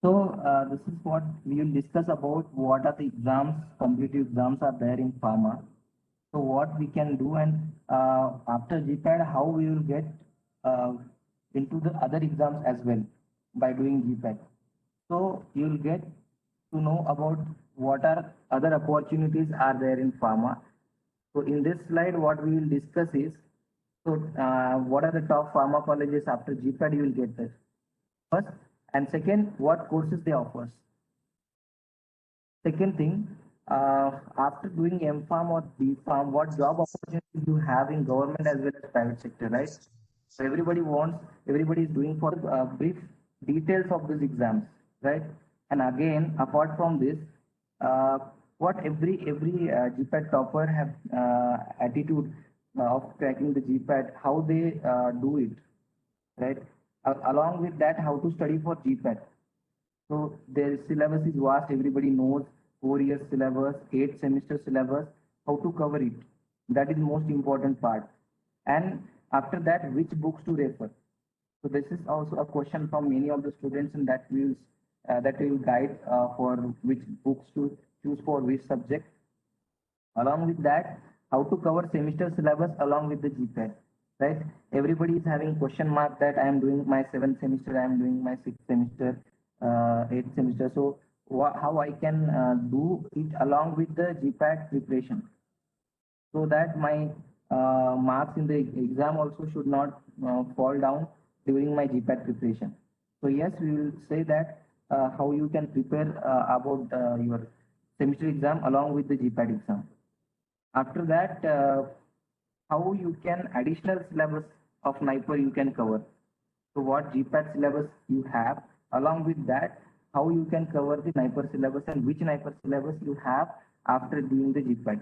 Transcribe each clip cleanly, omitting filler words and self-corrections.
So this is what we will discuss about what are the exams, competitive exams are there in pharma. So what we can do and after GPAD, how we will get uh, into the other exams as well by doing GPAD. So you will get to know about what are other opportunities are there in pharma. So in this slide, what we will discuss is what are the top pharma colleges after GPAD you will get this first, and second, what courses they offers. Second thing, after doing M Farm or B Farm, what job opportunities you have in government as well as private sector, right? So everybody is doing for brief details of these exams, right? And again, apart from this, uh, what every GPAT topper have attitude of cracking the GPAT, how they do it, right? Along with that, how to study for GPAT. So their syllabus is vast. Everybody knows 4 years syllabus, 8 semester syllabus, how to cover it. That is most important part. And after that, which books to refer. So this is also a question from many of the students, and that will guide for which books to choose for which subject. Along with that, how to cover semester syllabus along with the GPAT, right? Everybody is having question mark that I am doing my 7th semester, I am doing my 6th semester, 8th semester. So how I can do it along with the GPAT preparation, so that my marks in the exam also should not fall down during my GPAT preparation. So yes, we will say that how you can prepare about your semester exam along with the GPAT exam. After that, how you can additional syllabus of NIPER you can cover. So what GPAT syllabus you have, along with that, how you can cover the NIPER syllabus and which NIPER syllabus you have after doing the GPAT,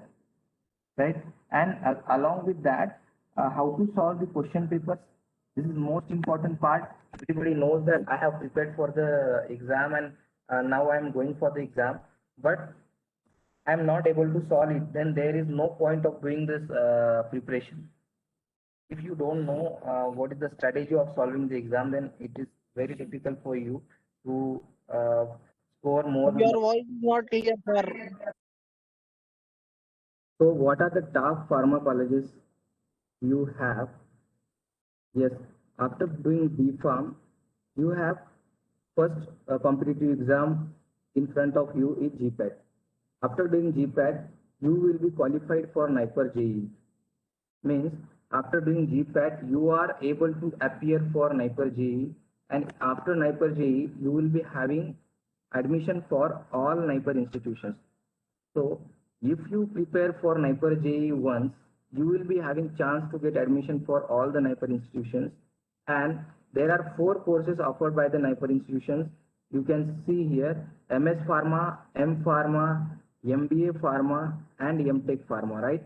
right? And along with that, how to solve the question papers. This is most important part. Everybody knows that I have prepared for the exam and now I am going for the exam, but I'm not able to solve it, then there is no point of doing this preparation. If you don't know what is the strategy of solving the exam, then it is very difficult for you to score more Your number. voice is not clear, sir. So, what are the top pharma colleges you have? Yes, after doing B Farm, you have first competitive exam in front of you is GPAT. After doing GPAT, you will be qualified for NIPER JEE. Means after doing GPAT, you are able to appear for NIPER JEE, and after NIPER JEE, you will be having admission for all NIPER institutions. So if you prepare for NIPER JEE once, you will be having chance to get admission for all the NIPER institutions. And there are 4 courses offered by the NIPER institutions. You can see here MS Pharma, M Pharma, MBA Pharma, and MTech Pharma, right?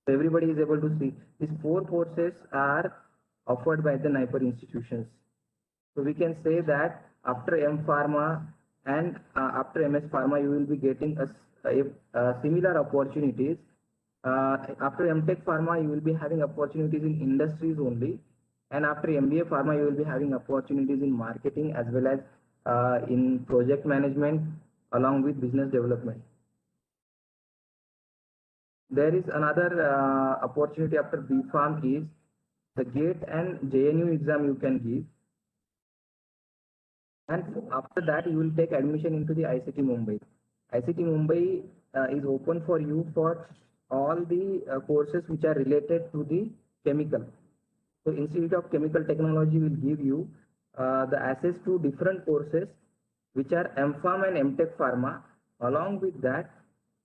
So everybody is able to see these 4 courses are offered by the NIPER institutions. So we can say that after M Pharma and after MS Pharma, you will be getting similar opportunities. After MTech Pharma, you will be having opportunities in industries only, and after MBA Pharma, you will be having opportunities in marketing as well as in project management along with business development. There is another opportunity after B Farm is the GATE and JNU exam you can give, and after that you will take admission into the ICT Mumbai. ICT Mumbai is open for you for all the courses which are related to the chemical. So Institute of Chemical Technology will give you the access to different courses which are MPharm and MTech Pharma. Along with that,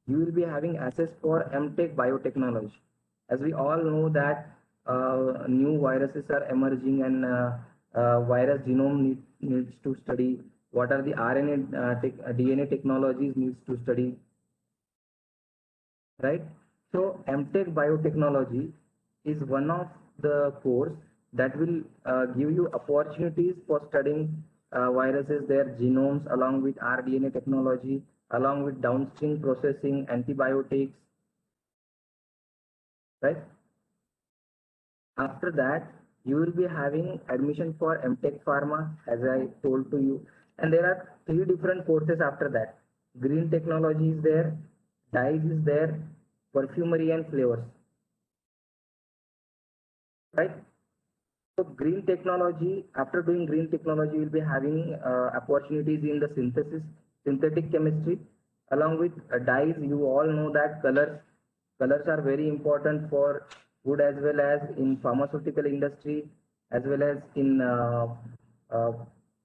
you will be having access for MTech Biotechnology. As we all know that new viruses are emerging and virus genome needs to study. What are the RNA, DNA technologies needs to study, right? So MTech Biotechnology is one of the course that will give you opportunities for studying viruses, their genomes, along with rDNA technology, along with downstream processing, antibiotics, right? After that, you will be having admission for MTech Pharma, as I told to you. And there are three different courses after that. Green technology is there, dyes is there, perfumery and flavors, right? So green technology, after doing green technology, you'll be having opportunities in the synthetic chemistry, along with dyes. You all know that colors are very important for food as well as in pharmaceutical industry, as well as in uh,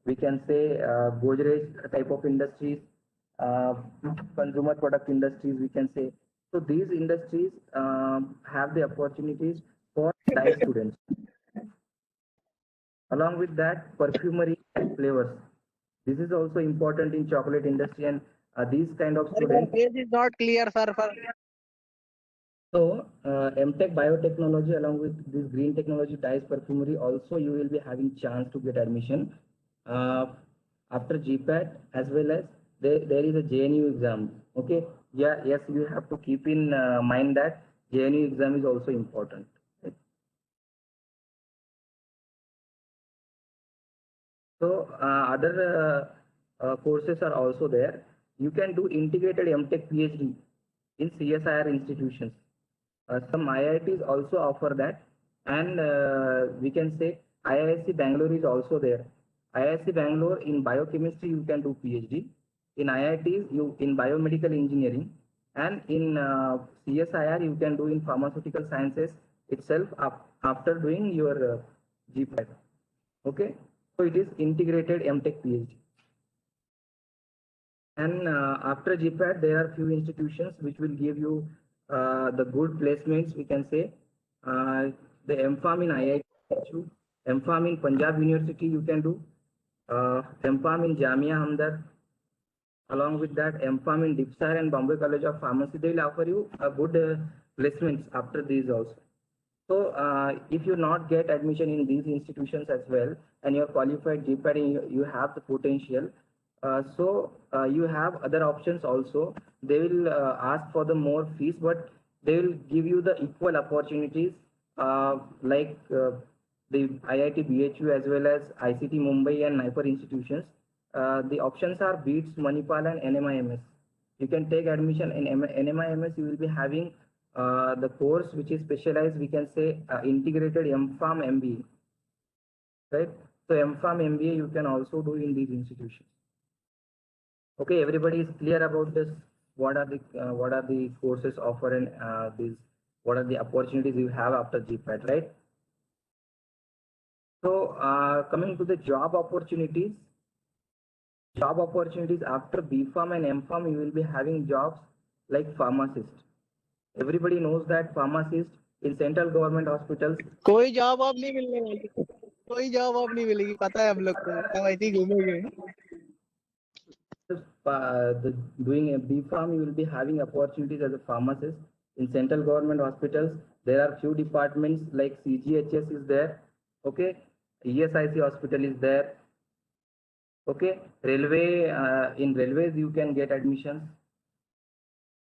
we can say Godrej type of industries, uh, consumer product industries, we can say. So these industries have the opportunities for dye students. Along with that, perfumery and flavors. This is also important in chocolate industry, and these kind of Sir, your students. face is not clear, sir. So, MTech biotechnology along with this green technology, dyes, perfumery, also you will be having chance to get admission uh, after GPAT, as well as there is a JNU exam. Okay, yeah, yes, you have to keep in mind that JNU exam is also important. So other courses are also there. You can do integrated MTech PhD in CSIR institutions. Some IITs also offer that, and we can say IISc Bangalore is also there. IISc Bangalore in biochemistry you can do PhD. In IITs you in biomedical engineering, and in CSIR you can do in pharmaceutical sciences itself after doing your GPAT. Okay, so it is integrated MTech PhD. And after GPAT, there are few institutions which will give you the good placements. We can say the MPharm in IIT, MPharm in Punjab University you can do, MPharm in Jamia Hamdard. Along with that, MPharm in DIPSAR and Bombay College of Pharmacy, they will offer you a good placements after these also. So if you not get admission in these institutions as well, and you're qualified GPAT and you have the potential, so you have other options also. They will ask for the more fees, but they will give you the equal opportunities like the IIT BHU as well as ICT Mumbai and NIPER institutions. The options are BEATS, Manipal and NMIMS. You can take admission in NMIMS. You will be having the course which is specialized, we can say integrated MPharm MBA, right? So MPharm MBA you can also do in these institutions. Okay, everybody is clear about this. What are the courses offered and these what are the opportunities you have after GPAT, right? So coming to the job opportunities. Job opportunities after BPharm and MPharm, you will be having jobs like pharmacist. Everybody knows that pharmacist in central government hospitals. कोई job अब नहीं मिलने वाली, कोई job अब नहीं मिलेगी, पता है हम लोग को, सब ऐसे ही घूमेंगे. Doing a BPharm, you will be having opportunities as a pharmacist in central government hospitals. There are few departments like CGHS is there. Okay, ESIC hospital is there. Okay, railway in railways you can get admissions,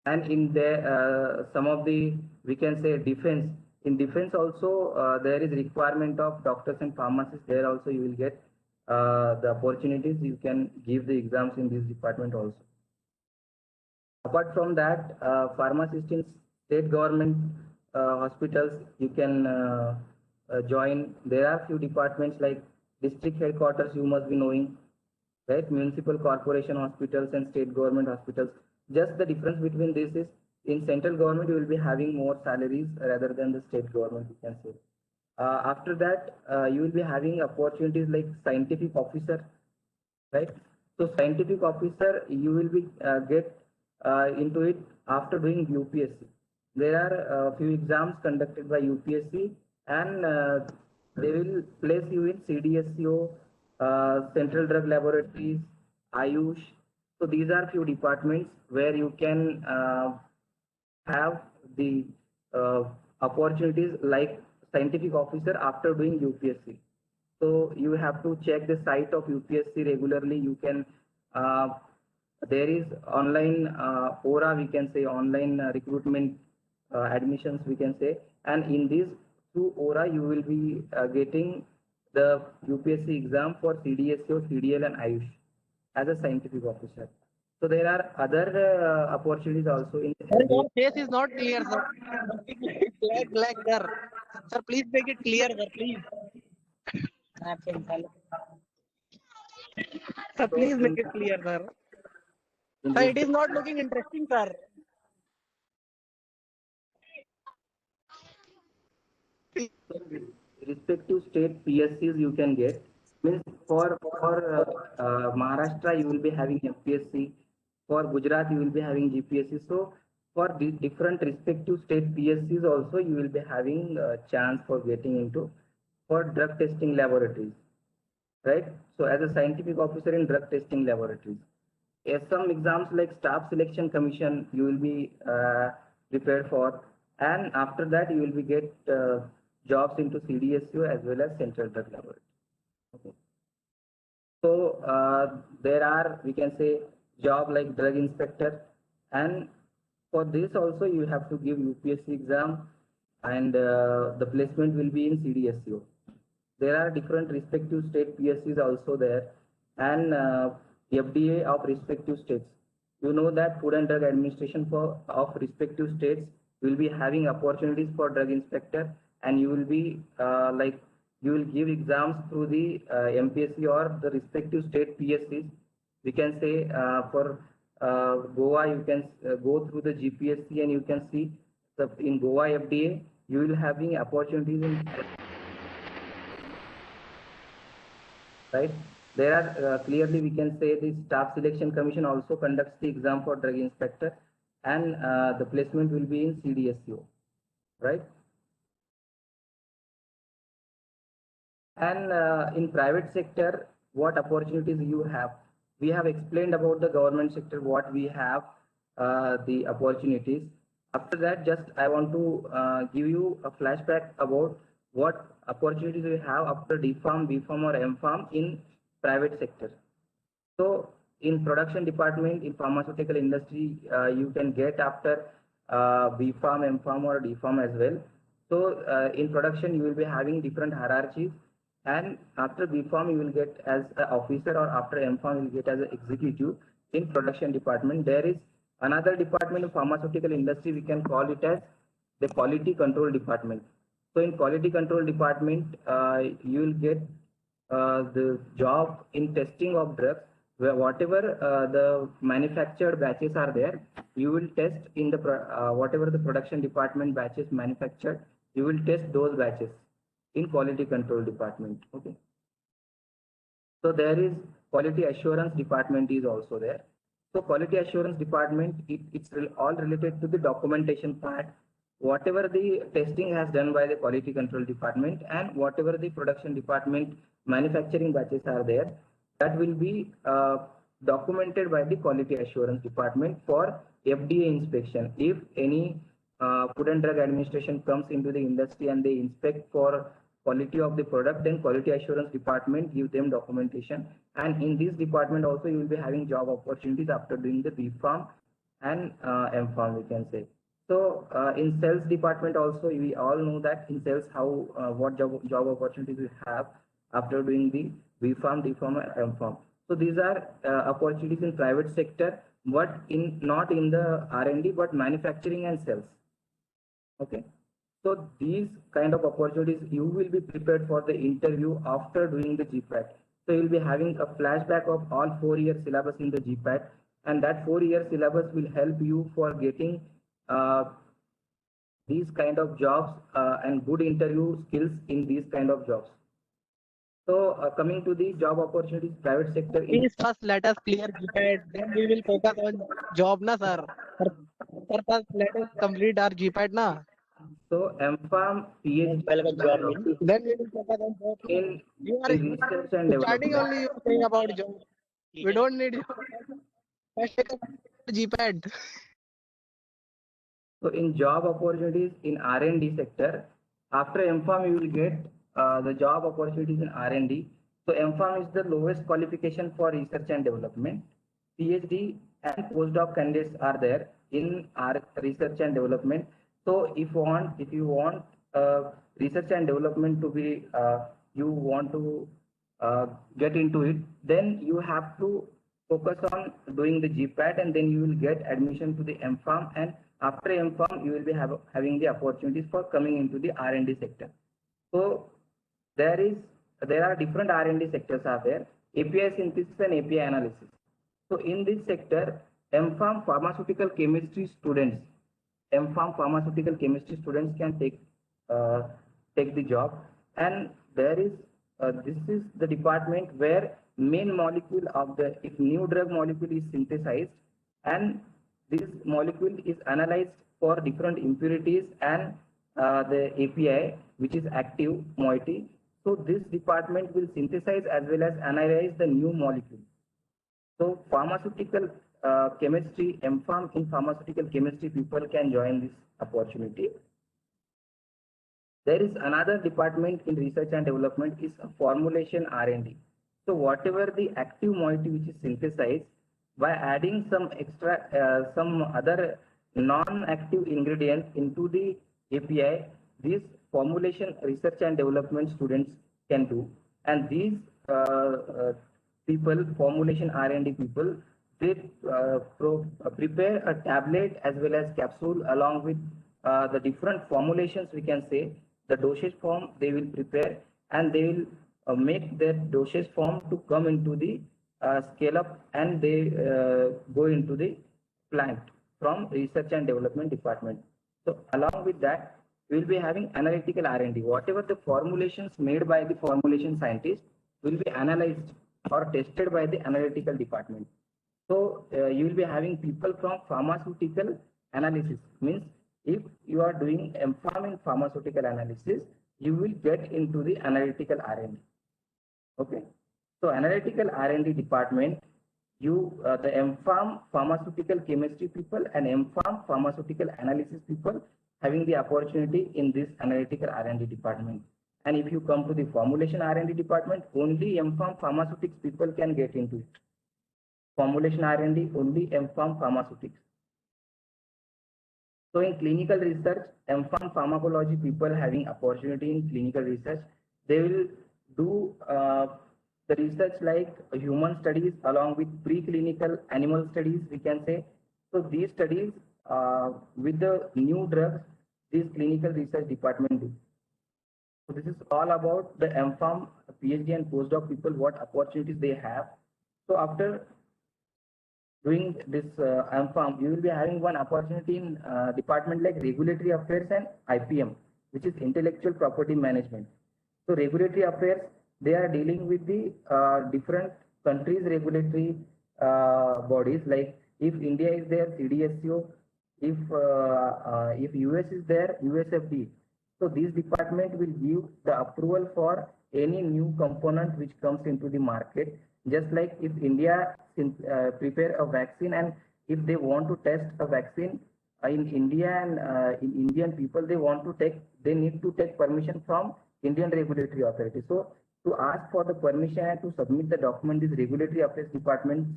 and in the some of the we can say defense. In defense also there is requirement of doctors and pharmacists. There also you will get the opportunities. You can give the exams in this department also. Apart from that, pharmacist in state government hospitals you can join. There are few departments like district headquarters you must be knowing, right? Municipal corporation hospitals and state government hospitals. Just the difference between this is in central government you will be having more salaries rather than the state government, you can say. After that, you will be having opportunities like scientific officer, right? So scientific officer, you will be get into it after doing UPSC. There are a few exams conducted by UPSC, and they will place you in CDSCO, Central Drug Laboratories, Ayush. So these are few departments where you can have the uh, opportunities like scientific officer after doing UPSC. So you have to check the site of UPSC regularly. You can uh, there is online ORA, we can say online recruitment admissions, we can say, and in this through ORA you will be getting the UPSC exam for CDSCO, CDL and Ayush. as a scientific officer. So there are other opportunities also in Sir, FDA. your face is not clear, sir. Black, sir. Sir, please make it clear, sir, please. Sir, So please make it clear, sir. in Sir, it is respect, not looking interesting, sir. respective state PSCs you can get. Means for Maharashtra you will be having MPSC. For Gujarat you will be having GPSC. So for the different respective state PSCs also you will be having a chance for getting into for drug testing laboratories, right? So as a scientific officer in drug testing laboratories, yes, some exams like staff selection commission you will be prepared for, and after that you will be get jobs into CDSU as well as central drug laboratory. Okay. So there are, we can say, job like drug inspector, and for this also you have to give UPSC exam, and the placement will be in CDSU. There are different respective state PSCs also there, and FDA of respective states. You know that Food and Drug Administration for of respective states will be having opportunities for drug inspector, and you will be like you will give exams through the MPSC or the respective state PSCs. We can say for Goa, you can go through the GPSC and you can see the in Goa FDA you will having opportunities in, right? There are clearly we can say the staff selection commission also conducts the exam for drug inspector, and the placement will be in CDSU, right? And in private sector, what opportunities you have? We have explained about the government sector, what we have, the opportunities. After that, just I want to give you a flashback about what opportunities we have after D Farm, B Farm, or M Farm in private sector. So in production department in pharmaceutical industry, you can get after B Farm, M Farm, or D Farm as well. So in production, you will be having different hierarchies, and after B Farm, you will get as an officer, or after M Farm, you will get as an executive in production department. There is another department in pharmaceutical industry. We can call it as the quality control department. So in quality control department, you will get the job in testing of drugs, where whatever the manufactured batches are there, you will test in the whatever the production department batches manufactured, you will test those batches in quality control department. Okay. So there is quality assurance department is also there. So quality assurance department, it's all related to the documentation part. Whatever the testing has done by the quality control department, and whatever the production department manufacturing batches are there, that will be documented by the quality assurance department for FDA inspection. If any Food and Drug Administration comes into the industry and they inspect for quality of the product, then quality assurance department give them documentation, and in this department also you will be having job opportunities after doing the B Farm and M Farm, we can say. So in sales department also, we all know that in sales how what job opportunities we have after doing the B Farm, D Farm, M Farm. So these are opportunities in private sector, but in not in the R&D, but manufacturing and sales. Okay. So these kind of opportunities, you will be prepared for the interview after doing the GPAT. So you'll be having a flashback of all 4-year syllabus in the GPAT, and that 4-year syllabus will help you for getting these kind of jobs and good interview skills in these kind of jobs. So coming to the job opportunities, private sector. Please first let us clear GPAT, then we will focus on job, na sir. Sir, first let us complete our GPAT, na. So M-Farm, PhD, Then we will focus on job. in You are research and starting development. only you are saying about job. We don't need you. First take up GPAT. So in job opportunities in R&D sector, after M-Farm you will get the job opportunities in R&D. So M-Farm is the lowest qualification for research and development. PhD and postdoc candidates are there in our research and development. So if you want research and development to be you want to get into it, then you have to focus on doing the GPAT, and then you will get admission to the MPharm, and after MPharm you will be having the opportunities for coming into the R&D sector. So there is there are different R&D sectors are there: API synthesis and API analysis. So in this sector, MPharm pharmaceutical chemistry students, MPharm pharmaceutical chemistry students can uh, take the job, and there is this is the department where main molecule of the if new drug molecule is synthesized, and this molecule is analyzed for different impurities and the API, which is active moiety. So this department will synthesize as well as analyze the new molecule. So pharmaceutical chemistry, MPharm in pharmaceutical chemistry, people can join this opportunity. There is another department in research and development is formulation R&D. So whatever the active moiety which is synthesized, by adding some extra, some other non-active ingredient into the API, these formulation research and development students can do. And these people, formulation R&D people, they prepare a tablet as well as capsule along with the different formulations, we can say, the dosage form they will prepare, and they will make that dosage form to come into the scale up, and they go into the plant from research and development department. So along with that, we will be having analytical R&D. Whatever the formulations made by the formulation scientist will be analyzed or tested by the analytical department. So you will be having people from pharmaceutical analysis. Means if you are doing MPharm in pharmaceutical analysis, you will get into the analytical R&D. Okay. So analytical R&D department, the MPharm pharmaceutical chemistry people and MPharm pharmaceutical analysis people having the opportunity in this analytical R&D department. And if you come to the formulation R&D department, only MPharm pharmaceutics people can get into it. Formulation R&D, only MPharm pharmaceutics. So in clinical research, MPharm pharmacology people having opportunity in clinical research, they will do the research like human studies along with preclinical animal studies, we can say. So these studies with the new drugs, this clinical research department do. So this is all about the MPharm, PhD and postdoc people, what opportunities they have. So after doing this MPharm, you will be having one opportunity in department like regulatory affairs and IPM, which is intellectual property management. So regulatory affairs, they are dealing with the different countries' regulatory bodies. Like if India is there, CDSCO. If US is there, USFD. So this department will give the approval for any new component which comes into the market. Just like if India prepare a vaccine, and if they want to test a vaccine in India, and in Indian people, they need to take permission from Indian regulatory authority. So to ask for the permission and to submit the document, this regulatory affairs departments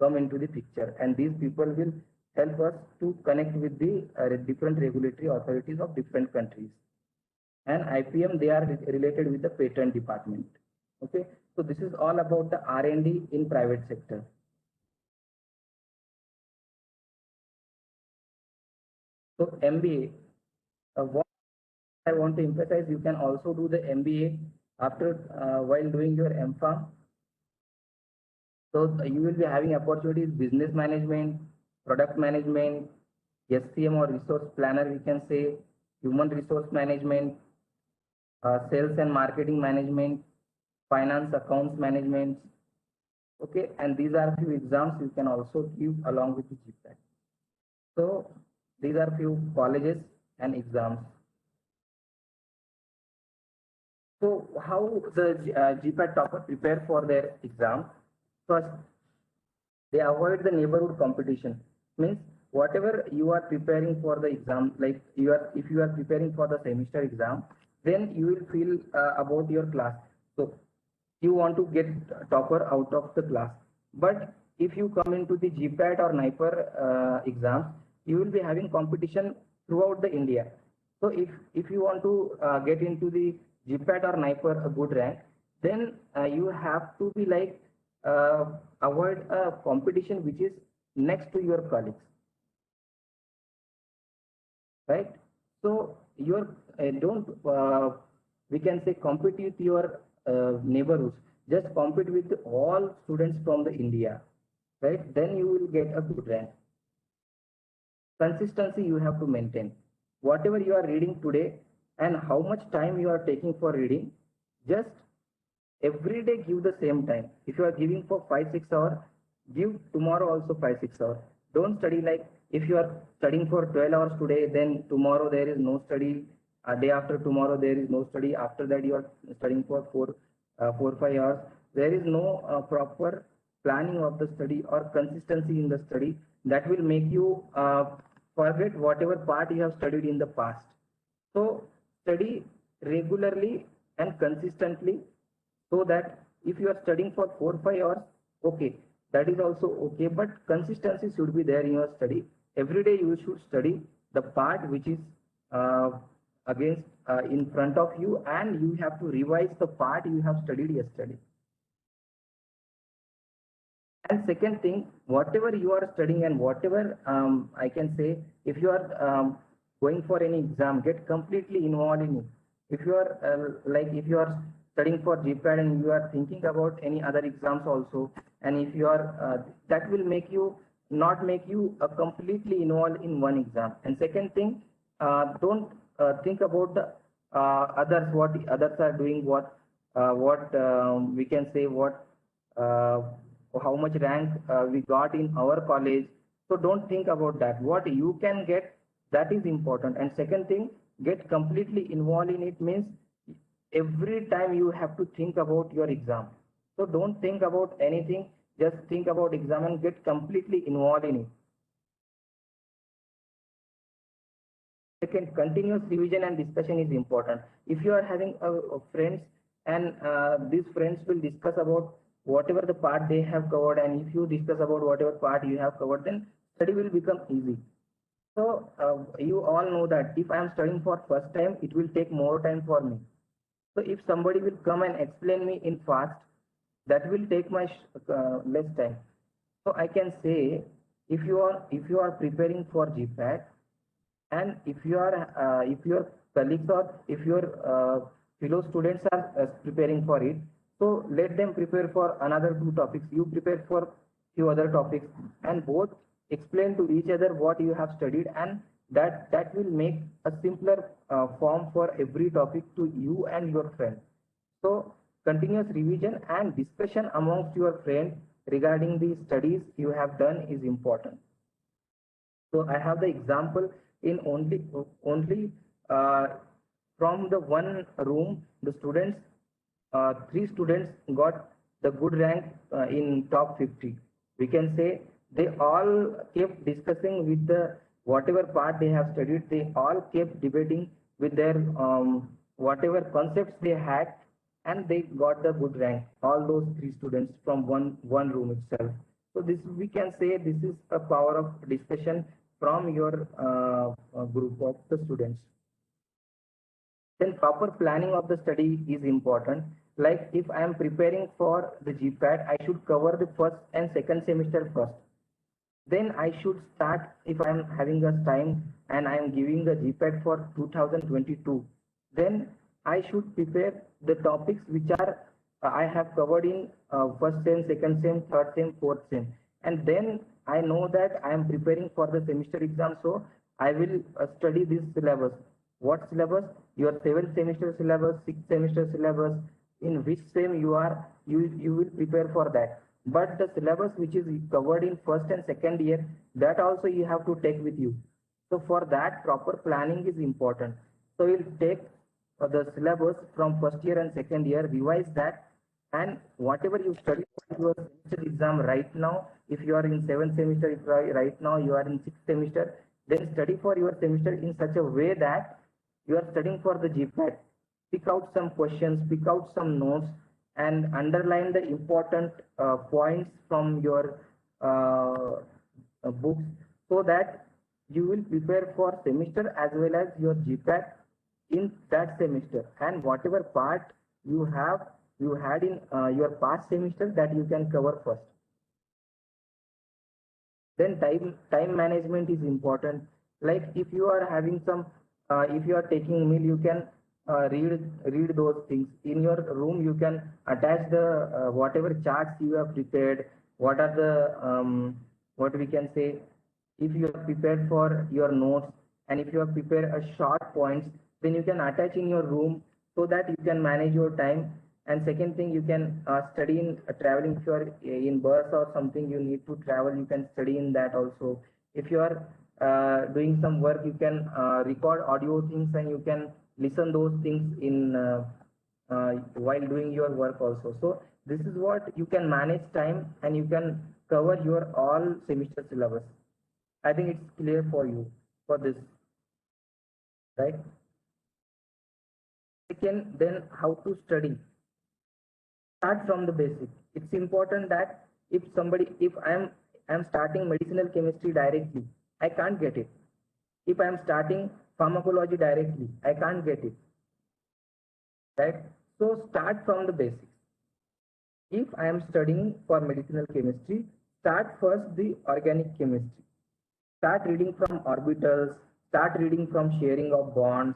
come into the picture, and these people will help us to connect with the different regulatory authorities of different countries. And IPM, they are related with the patent department. Okay, so this is all about the R&D in private sector. So MBA, what I want to emphasize, you can also do the MBA after while doing your MPharm. So you will be having opportunities: business management, product management, SCM or resource planner, we can say, human resource management, sales and marketing management, finance accounts management. Okay, and these are few exams you can also give along with the GPAT. So these are few colleges and exams. So how the GPAT topper prepare for their exam? First, they avoid the neighborhood competition. Means whatever you are preparing for the exam, like if you are preparing for the semester exam, then you will feel about your class. So you want to get topper out of the class. But if you come into the GPAT or NIPER exams, you will be having competition throughout the India. So if you want to get into the GPAT or NIPER a good rank, then you have to be like avoid a competition which is next to your colleagues, right? So your don't we can say compete with your neighborhoods. Just compete with all students from the India, right? Then you will get a good rank. Consistency you have to maintain. Whatever you are reading today and how much time you are taking for reading, just every day give the same time. If you are giving for 5 6 hours, give tomorrow also 5 6 hours. Don't study like if you are studying for 12 hours today, then tomorrow there is no study. A day after tomorrow there is no study. After that you are studying for 4 5 hours. There is no proper planning of the study or consistency in the study that will make you forget whatever part you have studied in the past. So study regularly and consistently, so that if you are studying for 4 5 hours, okay, that is also okay, but consistency should be there in your study. Every day you should study the part which is uh, against in front of you, and you have to revise the part you have studied yesterday. And second thing, whatever you are studying and whatever I can say, if you are going for any exam, get completely involved in it. If you are like if you are studying for GPAD and you are thinking about any other exams also, and if you are that will make you not make you completely involved in one exam. And second thing, don't think about the others, what the others are doing, what we can say, what uh, how much rank we got in our college. So don't think about that. What you can get, that is important. And second thing, get completely involved in it means every time you have to think about your exam. So don't think about anything, just think about exam and get completely involved in it. Second, continuous revision and discussion is important. If you are having friends, and these friends will discuss about whatever the part they have covered, and if you discuss about whatever part you have covered, then study will become easy. So you all know that if I am studying for first time, it will take more time for me. So if somebody will come and explain me in fast, that will take my less time. So I can say, if you are preparing for GPAT, and if your colleagues or if your fellow students are preparing for it, so let them prepare for another two topics, you prepare for few other topics, and both explain to each other what you have studied, and that will make a simpler form for every topic to you and your friend. So continuous revision and discussion amongst your friends regarding the studies you have done is important. So I have the example in only uh, from the one room, the students, three students got the good rank in top 50. We can say they all kept discussing with the whatever part they have studied. They all kept debating with their whatever concepts they had, and they got the good rank. All those three students from one room itself. So this, we can say, this is a power of discussion from your group of the students. Then proper planning of the study is important. Like if I am preparing for the GPAT, I should cover the first and second semester first. Then I should start, if I am having a time and I am giving the GPAT for 2022, then I should prepare the topics which are I have covered in first sem, second sem, third sem, fourth sem. And then I know that I am preparing for the semester exam, so I will study this syllabus. What syllabus? Your seventh semester syllabus, sixth semester syllabus, in which sem you are, you will prepare for that. But the syllabus which is covered in first and second year, that also you have to take with you. So for that, proper planning is important. So you'll take the syllabus from first year and second year, revise that, and whatever you study for your semester exam right now, if you are in seventh semester, if right now you are in sixth semester, then study for your semester in such a way that you are studying for the GPAT. Pick out some questions, pick out some notes, and underline the important points from your books, so that you will prepare for semester as well as your GPAT in that semester. And whatever part you had in your past semester, that you can cover first. Then time management is important. Like if you are having some, if you are taking meal, you can read those things in your room. You can attach the whatever charts you have prepared. What are the what we can say, if you have prepared for your notes, and if you have prepared a short points, then you can attach in your room, so that you can manage your time. And second thing, you can study in traveling. If you are in bus or something, you need to travel, you can study in that also. If you are doing some work, you can record audio things, and you can listen those things in while doing your work also. So this is what you can manage time, and you can cover your all semester syllabus. I think it's clear for you for this, right? Second, then how to study. Start from the basic. It's important that if I'm starting medicinal chemistry directly, I can't get it. If I'm starting pharmacology directly, I can't get it, right? So start from the basics. If I am studying for medicinal chemistry, start first the organic chemistry. Start reading from orbitals, start reading from sharing of bonds,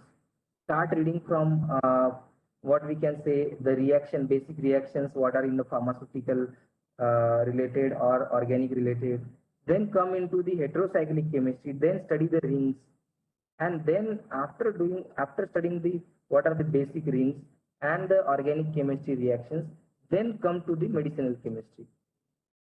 start reading from what we can say, the reaction, basic reactions, what are in the pharmaceutical related or organic related. Then come into the heterocyclic chemistry, then study the rings. And then after studying the what are the basic rings and the organic chemistry reactions, then come to the medicinal chemistry.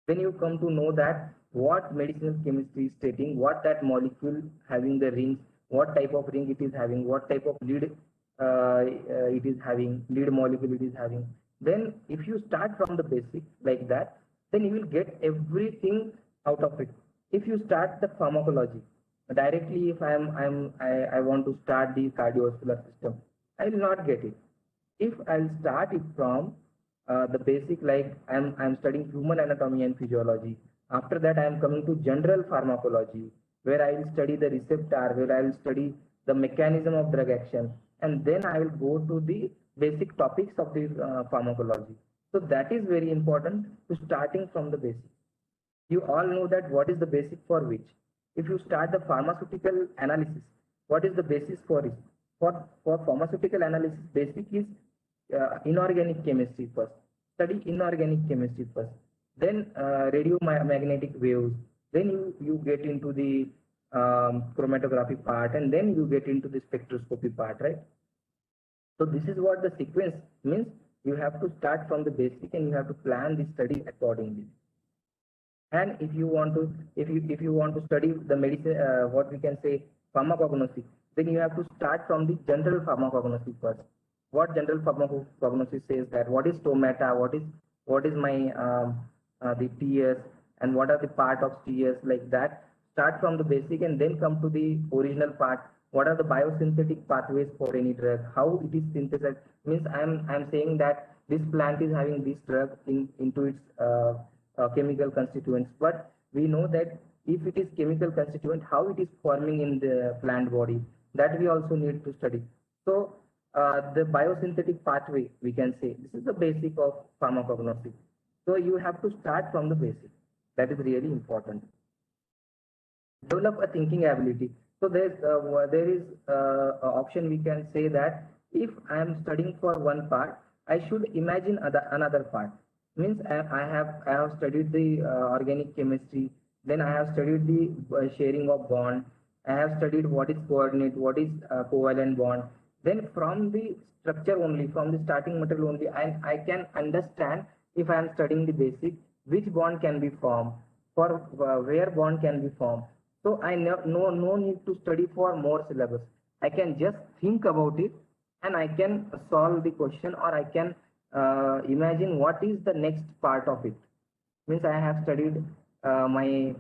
Then you come to know that what medicinal chemistry is stating, what that molecule having the rings, what type of ring it is having, what type of lead it is having, lead molecule it is having. Then if you start from the basic like that, then you will get everything out of it. If you start the pharmacology directly, if I want to start the cardiovascular system, I will not get it. If I'll start it from the basic, like I'm studying human anatomy and physiology. After that, I am coming to general pharmacology, where I will study the receptor, where I will study the mechanism of drug action, and then I will go to the basic topics of the pharmacology. So that is very important to starting from the basic. You all know that what is the basic for which. If you start the pharmaceutical analysis, what is the basis for it? For pharmaceutical analysis, basic is inorganic chemistry first. Study inorganic chemistry first. Then radio magnetic waves. Then you get into the chromatography part, and then you get into the spectroscopy part, right? So this is what the sequence means. You have to start from the basic, and you have to plan the study accordingly. And if you want to, if you want to study the medicine, what we can say, pharmacognosy, then you have to start from the general pharmacognosy first. What general pharmacognosy says, that what is stomata, what is my the TS, and what are the part of TS, like that. Start from the basic, and then come to the original part. What are the biosynthetic pathways for any drug, how it is synthesized. Means I'm saying that this plant is having this drug into its chemical constituents, but we know that if it is chemical constituent, how it is forming in the plant body, that we also need to study. So the biosynthetic pathway, we can say, this is the basic of pharmacognosy. So you have to start from the basic. That is really important. Develop a thinking ability. So there is option, we can say that if I am studying for one part, I should imagine another part. Means I have studied the organic chemistry, then I have studied the sharing of bond, I have studied what is coordinate, what is covalent bond. Then from the structure only, from the starting material only, I can understand, if I am studying the basic, which bond can be formed, for where bond can be formed. So I no need to study for more syllabus. I can just think about it, and I can solve the question, or I can imagine what is the next part of it. Means I have studied my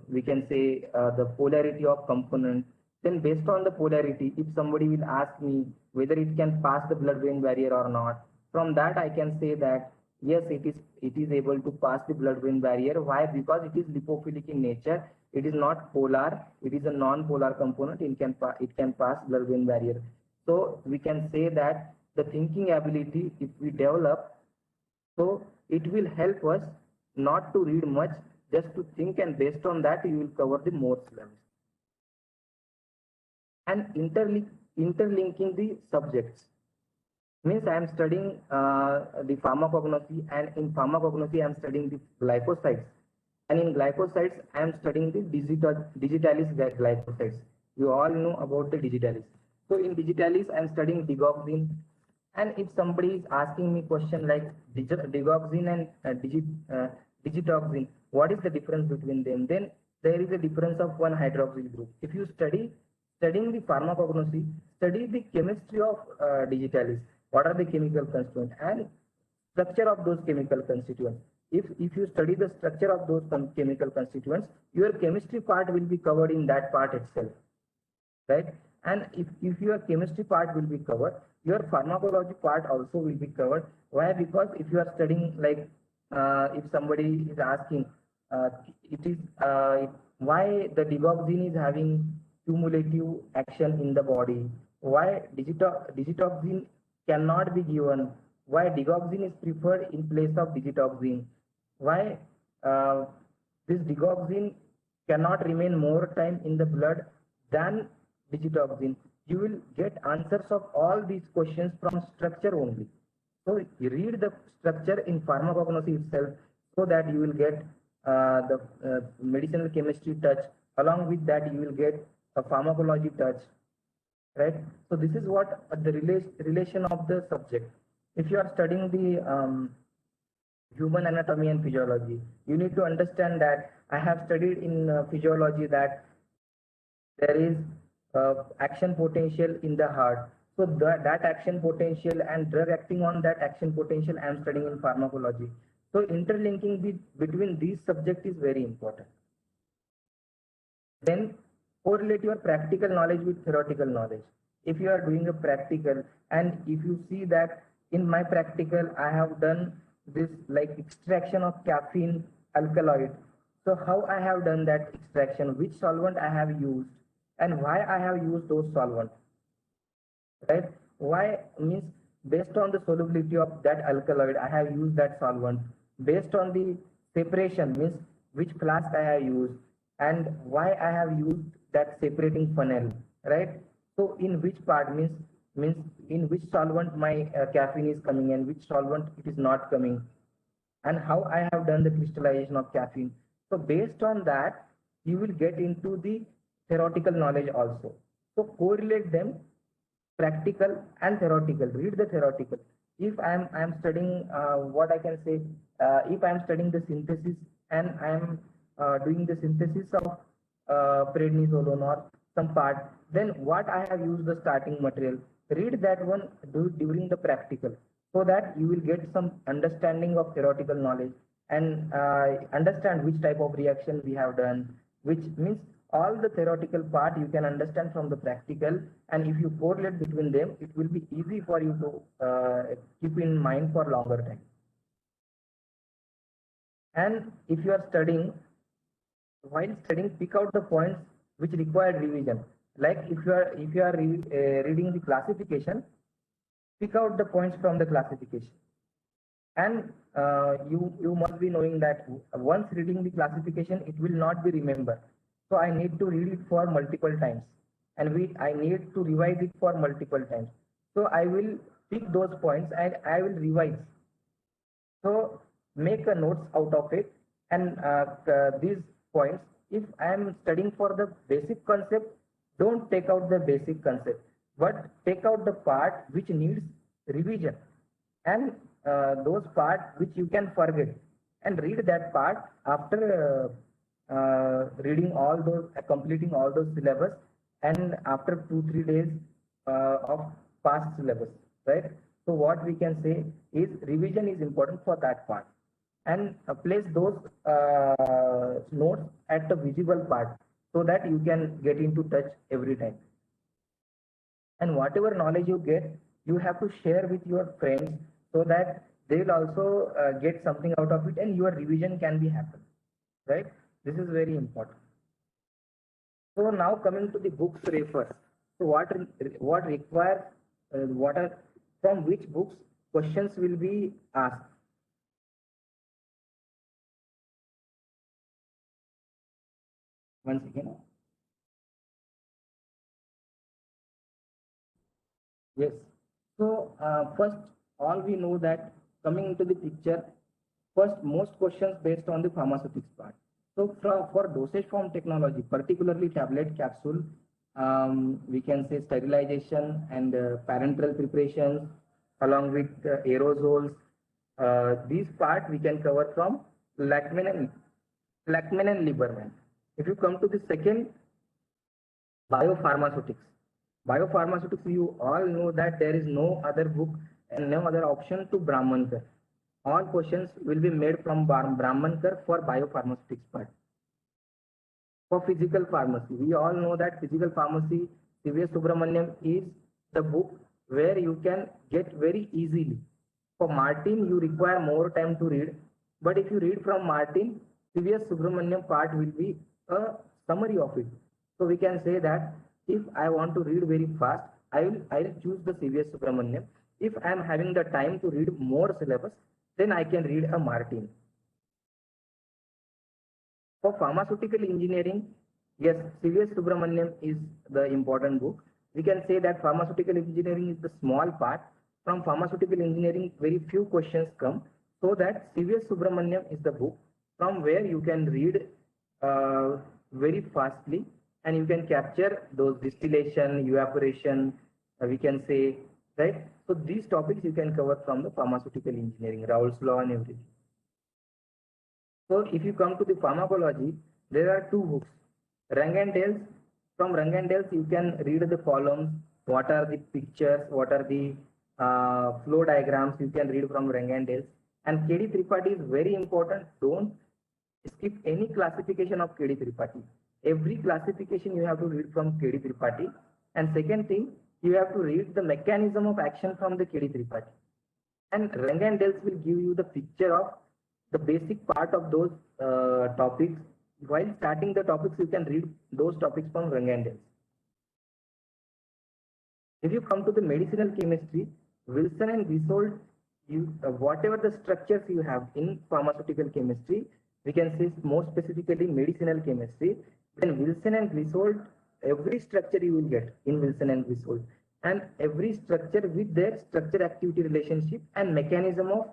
we can say the polarity of components. Then based on the polarity, if somebody will ask me whether it can pass the blood-brain barrier or not, from that I can say that yes, it is able to pass the blood-brain barrier. Why? Because it is lipophilic in nature. It is not polar. It is a non-polar component. It can pass blood-brain barrier. So we can say that the thinking ability, if we develop, so it will help us not to read much, just to think, and based on that you will cover the more syllabus. And interlinking the subjects means I am studying the pharmacognosy, and in pharmacognosy I am studying the glycosides, and in glycosides I am studying the digitalis glycosides. You all know about the digitalis. So in digitalis I am studying digoxin, and if somebody is asking me question like digoxin and digitoxin, what is the difference between them? Then there is a difference of one hydroxyl group. If you studying the pharmacognosy, study the chemistry of digitalis. What are the chemical constituents and structure of those chemical constituents? If you study the structure of those chemical constituents, your chemistry part will be covered in that part itself, right? And if your chemistry part will be covered, your pharmacology part also will be covered. Why? Because if you are studying like if somebody is asking it is why the digoxin is having cumulative action in the body, why digitoxin cannot be given, why digoxin is preferred in place of digitoxin, why this digoxin cannot remain more time in the blood than digitoxin. You will get answers of all these questions from structure only. So you read the structure in pharmacognosy itself, so that you will get the medicinal chemistry touch. Along with that, you will get a pharmacology touch, right? So this is what the relation of the subject. If you are studying the human anatomy and physiology, you need to understand that I have studied in physiology that there is action potential in the heart. So that action potential and drug acting on that action potential I am studying in pharmacology. So interlinking between these subjects is very important. Then correlate your practical knowledge with theoretical knowledge. If you are doing a practical, and if you see that in my practical I have done this like extraction of caffeine alkaloid. So how I have done that extraction, which solvent I have used, and why I have used those solvents, right? Why means based on the solubility of that alkaloid I have used that solvent, based on the separation means which flask I have used, and why I have used that separating funnel, right? So in which part means in which solvent my caffeine is coming and which solvent it is not coming, and how I have done the crystallization of caffeine. So based on that, you will get into the theoretical knowledge also. So correlate them, practical and theoretical. Read the theoretical. If I am studying what I can say, if I am studying the synthesis and I am doing the synthesis of prednisolone or some part, then what I have used the starting material. Read that one during the practical, so that you will get some understanding of theoretical knowledge, and understand which type of reaction we have done, which means all the theoretical part you can understand from the practical, and if you correlate between them, it will be easy for you to keep in mind for longer time. And if you are studying, while studying, pick out the points which require revision. Like if you are reading the classification, pick out the points from the classification. And you must be knowing that once reading the classification, it will not be remembered. So I need to read it for multiple times, and I need to revise it for multiple times. So I will pick those points and I will revise. So make a notes out of it, and these points, if I am studying for the basic concept, don't take out the basic concept, but take out the part which needs revision, and those parts which you can forget, and read that part after reading all those, completing all those syllabus, and after 2-3 days of past syllabus, right? So what we can say is revision is important for that part, and place those notes at the visible part, so that you can get into touch every time. And whatever knowledge you get, you have to share with your friends, so that they will also get something out of it, and your revision can be happen, right? This is very important. So now coming to the books refer. So what requires what are from which books questions will be asked? Once again. Yes. So first, all we know that coming into the picture, first most questions based on the pharmaceutics part. So for dosage form technology, particularly tablet capsule, we can say sterilization and parenteral preparations along with aerosols. These part we can cover from Lackman and Lieberman. If you come to the second, biopharmaceutics. Biopharmaceutics, you all know that there is no other book and no other option to Brahmankar. All questions will be made from Brahmankar for biopharmaceutics part. For physical pharmacy, we all know that physical pharmacy, C.V.S. Subramaniam is the book where you can get very easily. For Martin, you require more time to read, but if you read from Martin, C.V.S. Subramaniam part will be a summary of it. So we can say that if I want to read very fast, I'll choose the C.V.S. Subramaniam. If I am having the time to read more syllabus, then I can read a Martin. For pharmaceutical engineering, yes, C.V.S. Subramaniam is the important book. We can say that pharmaceutical engineering is the small part. From pharmaceutical engineering, very few questions come. So that C.V.S. Subramaniam is the book from where you can read very fastly and you can capture those distillation, evaporation, we can say, right? So these topics you can cover from the pharmaceutical engineering, Raoult's law and everything. So if you come to the pharmacology, there are two books. Rang and Dales. From Rang and Dales, you can read the columns, what are the pictures, what are the flow diagrams, you can read from Rang and Dales. And K.D. Tripathi is very important. Don't skip any classification of K.D. Tripathi. Every classification you have to read from K.D. Tripathi. And second thing, you have to read the mechanism of action from the K.D. Tripathi. And Rang and Dales will give you the picture of the basic part of those topics. While starting the topics, you can read those topics from Rang and Dales. If you come to the medicinal chemistry, Wilson and Griswold, whatever the structures you have in pharmaceutical chemistry, we can say more specifically medicinal chemistry, then Wilson and Griswold, every structure you will get in Wilson and Griswold, and every structure with their structure activity relationship and mechanism of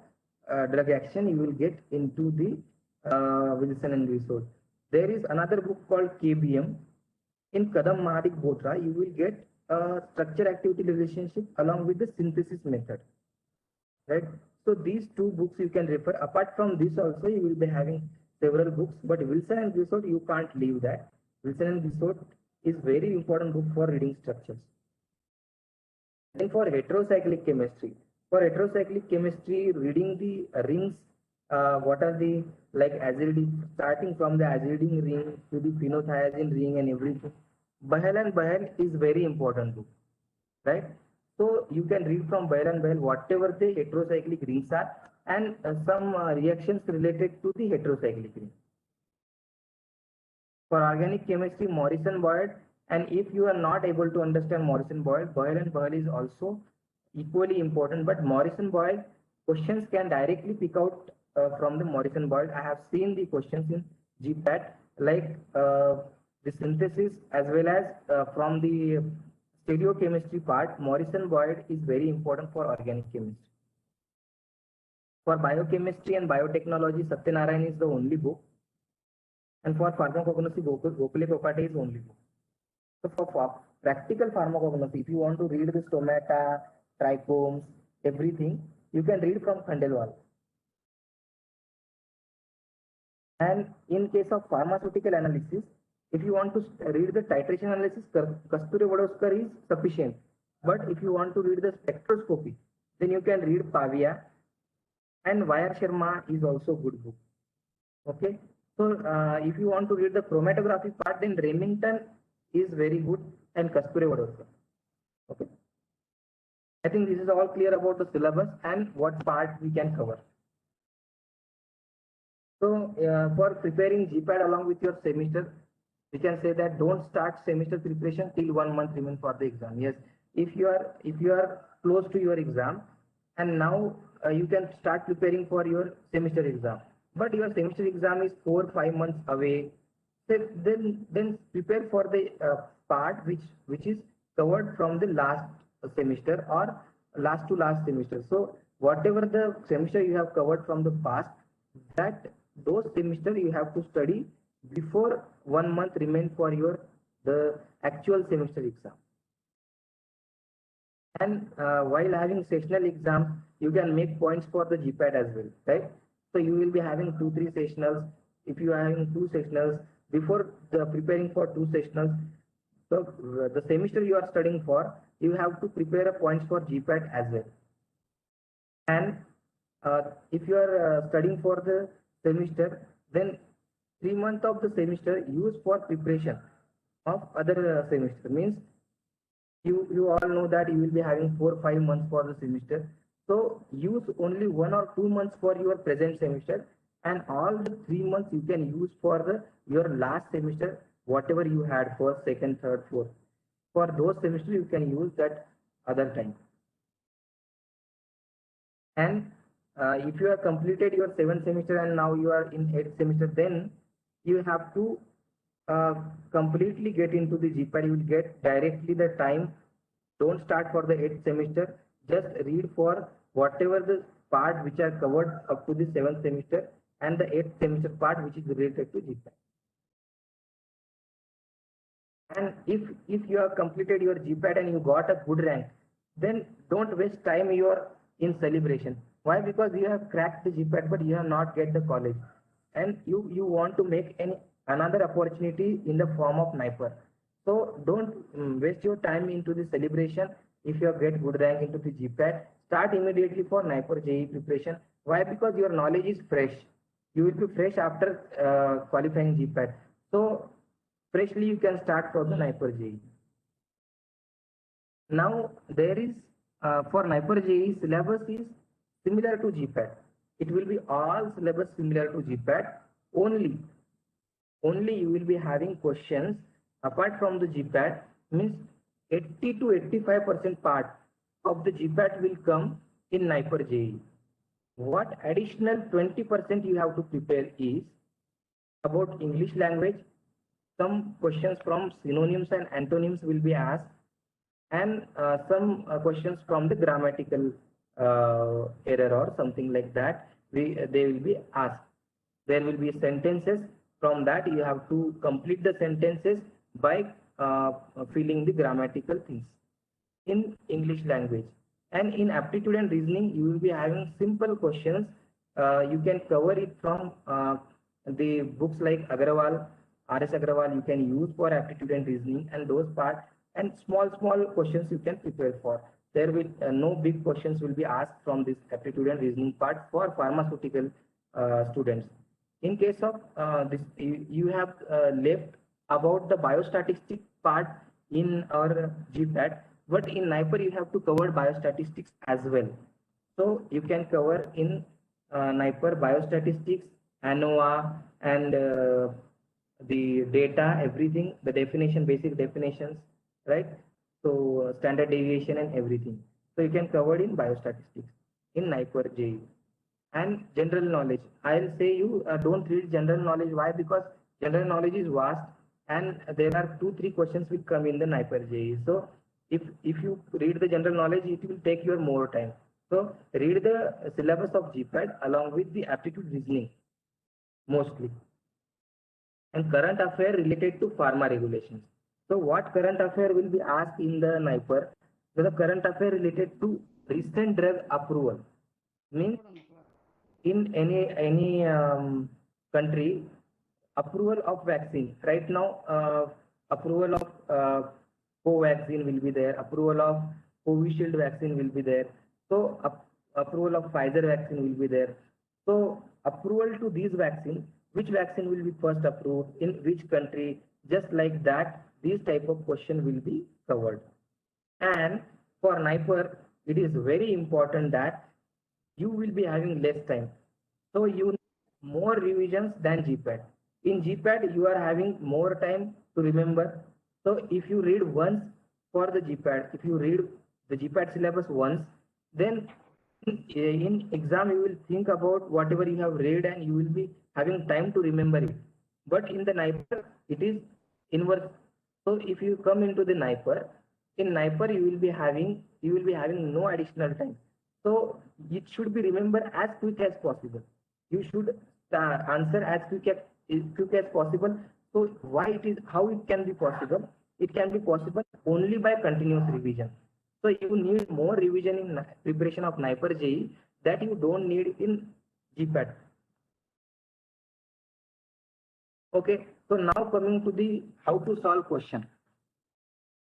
drug action you will get into the Wilson and Griswold. There is another book called KBM. In Kadam Mahadik Botra, you will get a structure activity relationship along with the synthesis method. Right? So these two books you can refer. Apart from this also, you will be having several books, but Wilson and Griswold, you can't leave that. Wilson and Griswold is very important book for reading structures. And for heterocyclic chemistry, reading the rings, what are the like azidity, starting from the azidine ring to the phenothiazine ring and everything. Bahel and Bahel is very important book, right? So you can read from Bahel and Bahel whatever the heterocyclic rings are and some reactions related to the heterocyclic ring. For organic chemistry, Morrison Boyd, and if you are not able to understand Morrison Boyd, Boyle and Boyle is also equally important, but Morrison Boyle questions can directly pick out from the Morrison Boyle. I have seen the questions in GPAT like the synthesis as well as from the stereochemistry part. Morrison Boyd is very important for organic chemistry. For biochemistry and biotechnology, Satyanarayan is the only book. And for pharmacognosy, Gokhale Kokate is only book. So for practical pharmacognosy, if you want to read the stomata, trichomes, everything, you can read from Khandelwal. And in case of pharmaceutical analysis, if you want to read the titration analysis, Kasturi Vodoscar is sufficient. But if you want to read the spectroscopy, then you can read Pavia, and Vyar Sharma is also good book. Okay. So if you want to read the chromatography part, then Remington is very good and Kasturi Vodoscar. Okay. I think this is all clear about the syllabus and what part we can cover. So for preparing GPAT along with your semester, we can say that don't start semester preparation till 1 month remain for the exam. Yes, if you are close to your exam, and now you can start preparing for your semester exam. But your semester exam is 4-5 months away, then prepare for the part which is covered from the last semester or last to last semester. So whatever the semester you have covered from the past, that those semester you have to study before 1 month remain for your the actual semester exam. And while having sectional exams, you can make points for the GPAT as well, right? So you will be having 2 3 sectionals. If you are having 2 sectionals, before the preparing for 2 sectionals, so the semester you are studying for, you have to prepare a points for GPAT as well. And if you are studying for the semester, then 3 months of the semester use for preparation of other semester. Means you all know that you will be having 4 5 months for the semester. So use only 1 or 2 months for your present semester, and all the 3 months you can use for the your last semester, whatever you had first, second, third, fourth. For those semesters you can use that other time. And if you have completed your 7th semester and now you are in 8th semester, then you have to completely get into the GPAT. You will get directly the time. Don't start for the 8th semester. Just read for whatever the part which are covered up to the 7th semester and the 8th semester part which is related to GPAT. And if you have completed your GPAT and you got a good rank, then don't waste time in celebration. Why? Because you have cracked the GPAT but you have not get the college, and you want to make another opportunity in the form of NIPER. So don't waste your time into the celebration. If you have get good rank into the GPAT, start immediately for NIPER JEE preparation. Why? Because your knowledge is fresh. You will be fresh after qualifying GPAT. So freshly you can start for the NIPER JEE. Now there is for NIPER JEE syllabus is similar to GPAT. It will be all syllabus similar to GPAT. Only you will be having questions apart from the GPAT. Means 80 to 85% part of the GPAT will come in NIPER JEE. What additional 20% you have to prepare is about English language. Some questions from synonyms and antonyms will be asked, and some questions from the grammatical error or something like that. They will be asked. There will be sentences. From that you have to complete the sentences by filling the grammatical things in English language. And in aptitude and reasoning, you will be having simple questions. You can cover it from the books like Agrawal, R.S. Agrawal, you can use for aptitude and reasoning, and those parts, and small questions you can prepare for. There will no big questions will be asked from this aptitude and reasoning part for pharmaceutical students. In case of this, you have left about the biostatistics part in our GPAT, but in NIPER you have to cover biostatistics as well. So you can cover in NIPER biostatistics, ANOVA, and the data, everything, the definition, basic definitions, right? So standard deviation and everything. So you can cover in biostatistics in NIPER JEE. And general knowledge, I'll say you don't read general knowledge. Why? Because general knowledge is vast and there are 2 3 questions will come in the NIPER JEE. So if you read the general knowledge, it will take your more time. So read the syllabus of GPAT along with the aptitude reasoning mostly, and current affair related to pharma regulations. So what current affair will be asked in the NIPER? So the current affair related to recent drug approval. Means in any country, approval of vaccine. Right now, approval of Covaxin will be there. Approval of Covishield vaccine will be there. So approval of Pfizer vaccine will be there. So approval to these vaccines, which vaccine will be first approved in which country? Just like that, these type of question will be covered. And for NIPER, it is very important that you will be having less time. So you need more revisions than GPAT. In GPAT, you are having more time to remember. So if you read once for the GPAT, if you read the GPAT syllabus once, then in exam you will think about whatever you have read and you will be having time to remember it. But in the NIPER, It is inverse. So if you come into the NIPER, in NIPER you will be having no additional time. So it should be remembered as quick as possible. You should answer as quick as possible. So why it is, how it can be possible? It can be possible only by continuous revision. So you need more revision in preparation of NIPER JEE that you don't need in GPAT. Okay, so now coming to the how to solve question.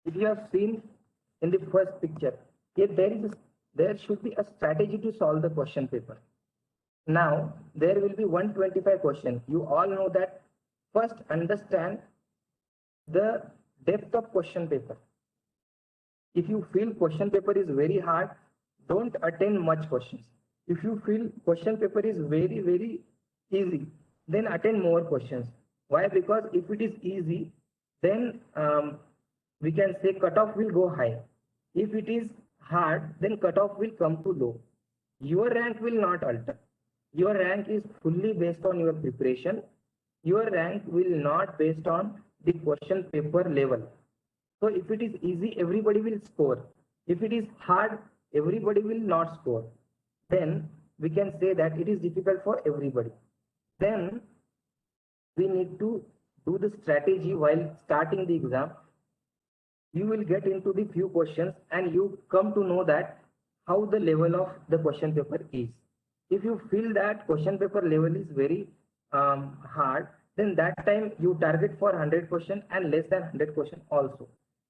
If you have seen in the first picture, here there should be a strategy to solve the question paper. Now there will be 125 questions. You all know that. First understand the depth of question paper. If you feel question paper is very hard, don't attend much questions. If you feel question paper is very easy, then attend more questions. Why? Because if it is easy, then we can say cutoff will go high. If it is hard, then cutoff will come to low. Your rank will not alter. Your rank is fully based on your preparation. Your rank will not based on the question paper level. So if it is easy, everybody will score. If it is hard, everybody will not score. Then we can say that it is difficult for everybody. Then we need to do the strategy while starting the exam. You will get into the few questions and you come to know that how the level of the question paper is. If you feel that question paper level is very hard, then that time you target for 100 question and less than 100 question also.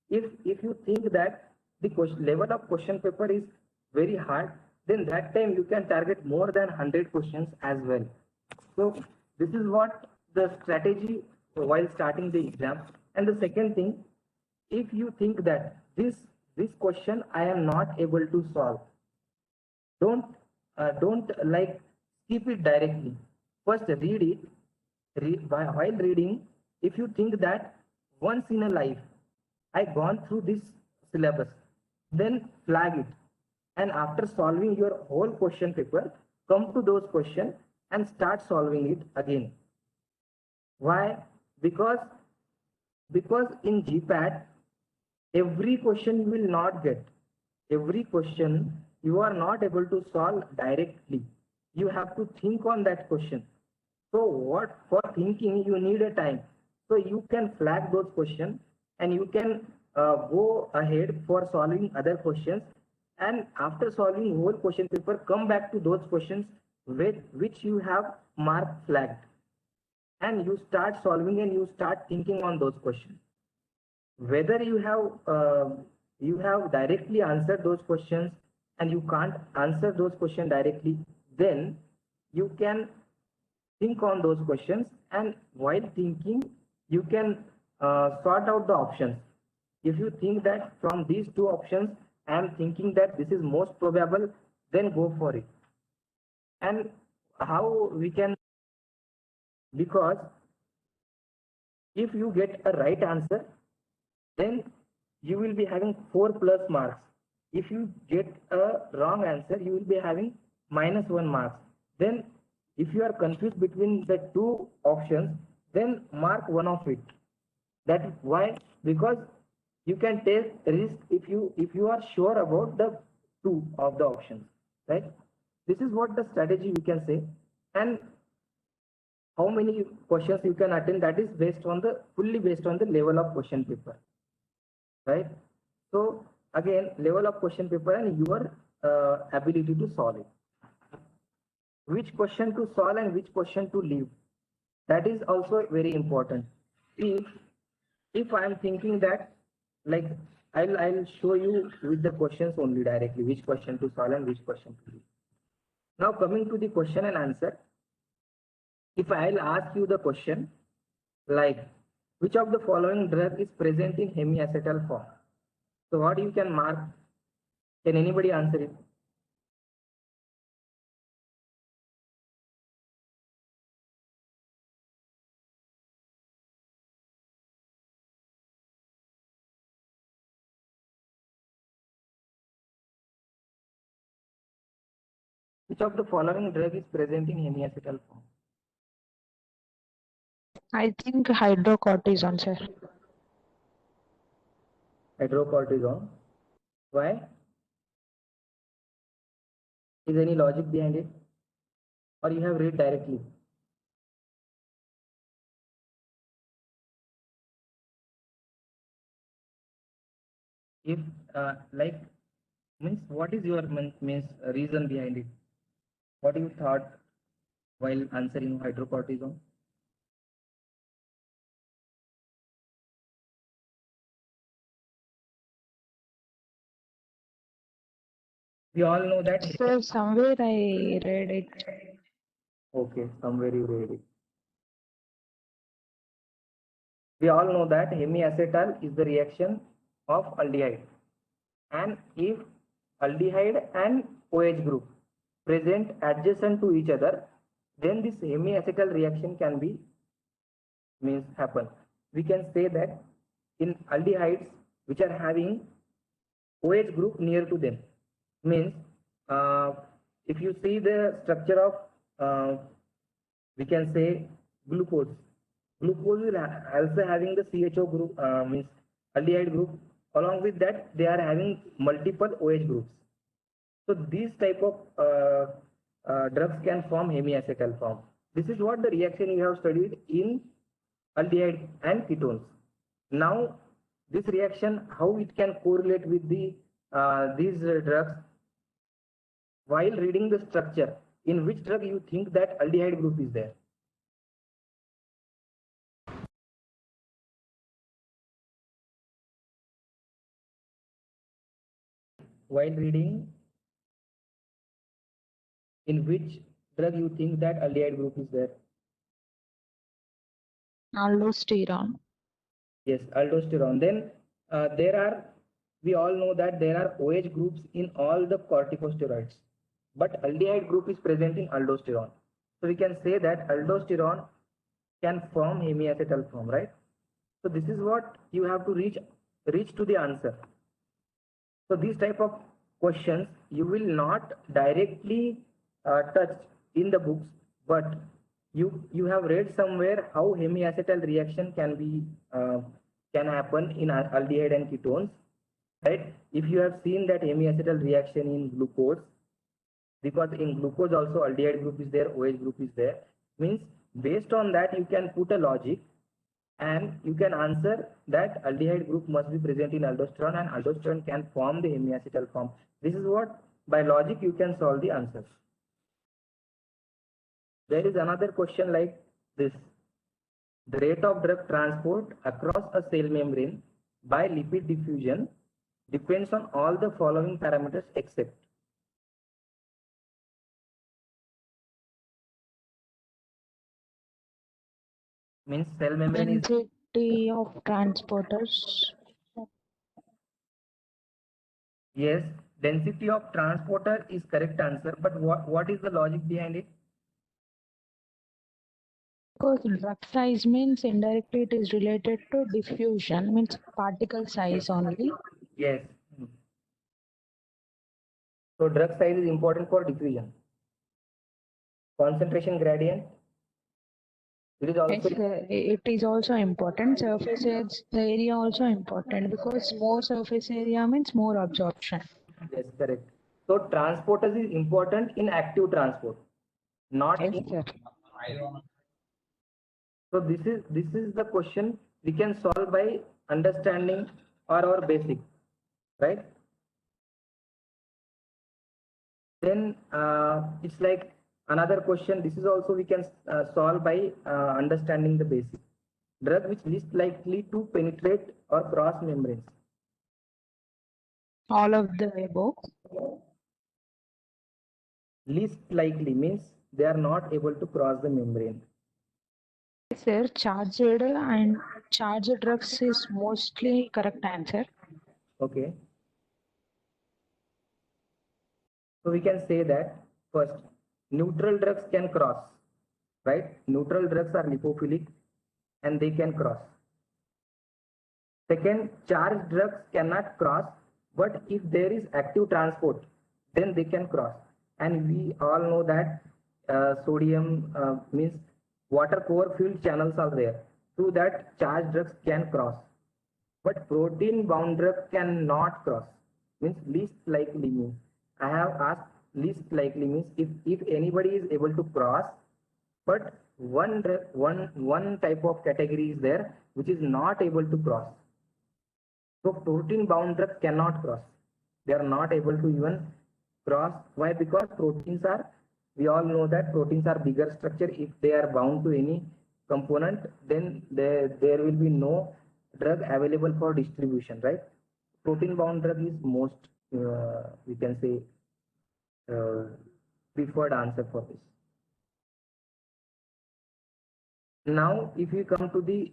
If you think that the level of question paper is very hard, then that time you can target more than 100 questions as well. So this is what the strategy while starting the exam. And the second thing, if you think that this question I am not able to solve, don't like skip it directly. First read it. While reading, if you think that once in a life I gone through this syllabus, then flag it. And after solving your whole question paper, come to those questions and start solving it again. Why? Because in GPAT, every question you will not get. Every question you are not able to solve directly. You have to think on that question. So what for thinking you need a time. So you can flag those questions and you can go ahead for solving other questions. And after solving whole question paper, come back to those questions with which you have marked flagged. And you start solving and you start thinking on those questions. Whether you have directly answered those questions and you can't answer those questions directly, then you can think on those questions, and while thinking you can sort out the options. If you think that from these two options I am thinking that this is most probable, then go for it. And how we can, because if you get a right answer, then you will be having 4+ marks. If you get a wrong answer, you will be having -1 marks. Then if you are confused between the two options, then mark one of it. That is why, because you can take risk if you are sure about the two of the options, right? This is what the strategy we can say. And how many questions you can attend, that is fully based on the level of question paper, right? So again, level of question paper and your ability to solve it. Which question to solve and which question to leave, that is also very important. If I am thinking that, like, I'll show you with the questions only directly, which question to solve and which question to leave. Now coming to the question and answer, if I'll ask you the question like, which of the following drug is present in hemiacetal form? So what you can mark? Can anybody answer it? Which of the following drug is present in hemiacetal form? I think hydrocortisone, sir. Hydrocortisone. Why? Is any logic behind it? Or you have read directly? If like means what is your means reason behind it? What you thought while answering hydrocortisone? We all know that. Sir, somewhere I read it. Okay, somewhere you read it. We all know that hemiacetal is the reaction of aldehyde, and if aldehyde and OH group present adjacent to each other, then this hemiacetal reaction can be means happen. We can say that in aldehydes which are having OH group near to them, means if you see the structure of we can say glucose. Glucose will also having the CHO group, means aldehyde group. Along with that, they are having multiple OH groups. So these type of drugs can form hemiacetal form. This is what the reaction you have studied in aldehyde and ketones. Now, this reaction, how it can correlate with the these drugs? While reading the structure, in which drug you think that aldehyde group is there? While reading, in which drug you think that aldehyde group is there? Aldosterone. Yes, aldosterone. Then we all know that there are OH groups in all the corticosteroids, but aldehyde group is present in aldosterone. So we can say that aldosterone can form hemiacetal form, right? So this is what you have to reach to the answer. So these type of questions you will not directly touch in the books, but you have read somewhere how hemiacetal reaction can happen in aldehyde and ketones, right? If you have seen that hemiacetal reaction in glucose, because in glucose also aldehyde group is there, OH group is there, means based on that you can put a logic and you can answer that aldehyde group must be present in aldosterone and aldosterone can form the hemiacetal form. This is what by logic you can solve the answers. There is another question like this. The rate of drug transport across a cell membrane by lipid diffusion depends on all the following parameters except. Means cell membrane is Density of transporters. yes, density of transporter is correct answer, but what is the logic behind it? Because drug size means indirectly it is related to diffusion, means particle size only. Yes. So drug size is important for diffusion. Concentration gradient. It is also It is also important. Surface area also important because more surface area means more absorption. yes, correct. So transporters is important in active transport, not Yes, in. sir. So this is the question we can solve by understanding our basic, right? Then it's like another question. This is also we can solve by understanding the basic. Drug which least likely to penetrate or cross membranes. All of the above. Least likely means they are not able to cross the membrane. Sir, charged drugs is mostly correct answer. Okay. So we can say that first, neutral drugs can cross, right? Neutral drugs are lipophilic and they can cross. Second, charged drugs cannot cross, but if there is active transport, then they can cross. And we all know that sodium means water core filled channels are there through that charged drugs can cross. But protein bound drug cannot cross. Means least likely means. I have asked least likely means if anybody is able to cross, but one type of category is there which is not able to cross. So protein bound drugs cannot cross. They are not able to even cross. Why? Because proteins are, we all know that proteins are bigger structure. If they are bound to any component, then there will be no drug available for distribution, right? Protein bound drug is most, we can say, preferred answer for this. Now, if we come to the